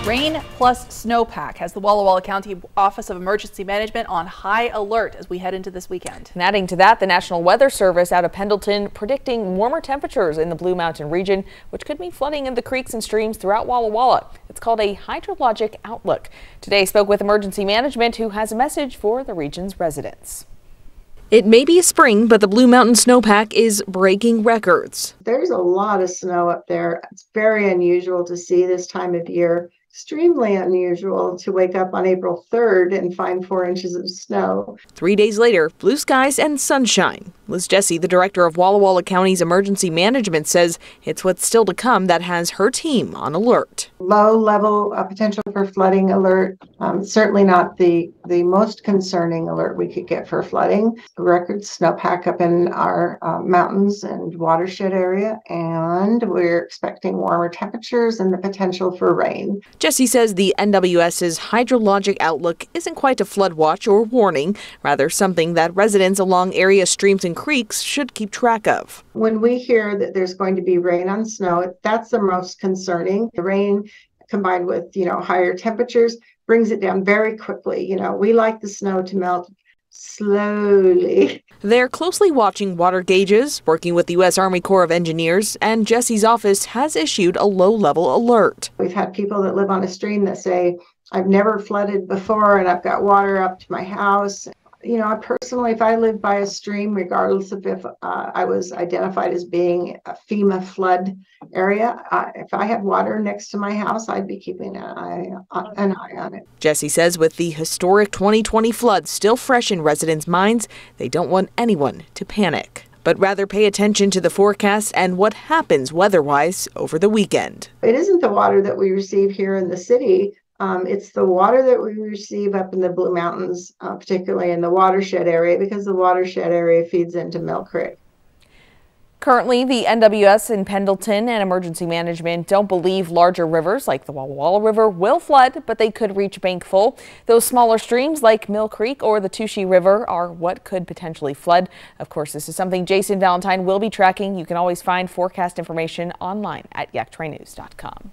Rain plus snowpack has the Walla Walla County Office of Emergency Management on high alert as we head into this weekend. And adding to that, the National Weather Service out of Pendleton predicting warmer temperatures in the Blue Mountain region, which could mean flooding in the creeks and streams throughout Walla Walla. It's called a hydrologic outlook. Today I spoke with Emergency Management, who has a message for the region's residents. It may be spring, but the Blue Mountain snowpack is breaking records. There's a lot of snow up there. It's very unusual to see this time of year. Extremely unusual to wake up on April 3rd and find 4 inches of snow. 3 days later, blue skies and sunshine. Liz Jesse, the director of Walla Walla County's emergency management, says it's what's still to come that has her team on alert. Low level potential for flooding alert. Certainly not the most concerning alert we could get for flooding. Record snowpack up in our mountains and watershed area, and we're expecting warmer temperatures and the potential for rain. Jesse says the NWS's hydrologic outlook isn't quite a flood watch or warning, rather something that residents along area streams and creeks should keep track of. When we hear that there's going to be rain on snow, that's the most concerning. The rain combined with, higher temperatures brings it down very quickly. We like the snow to melt slowly. They're closely watching water gauges, working with the U.S. Army Corps of Engineers, and Jesse's office has issued a low-level alert. We've had people that live on a stream that say, I've never flooded before and I've got water up to my house. I personally, if I lived by a stream, regardless of if I was identified as being a FEMA flood area, if I had water next to my house, I'd be keeping an eye on it. Jesse says with the historic 2020 floods still fresh in residents' minds, they don't want anyone to panic, but rather pay attention to the forecast and what happens weather-wise over the weekend. It isn't the water that we receive here in the city. It's the water that we receive up in the Blue Mountains, particularly in the watershed area, because the watershed area feeds into Mill Creek. Currently, the NWS in Pendleton and Emergency Management don't believe larger rivers like the Walla Walla River will flood, but they could reach bank full. Those smaller streams like Mill Creek or the Touchy River are what could potentially flood. Of course, this is something Jason Valentine will be tracking. You can always find forecast information online at yaktranews.com.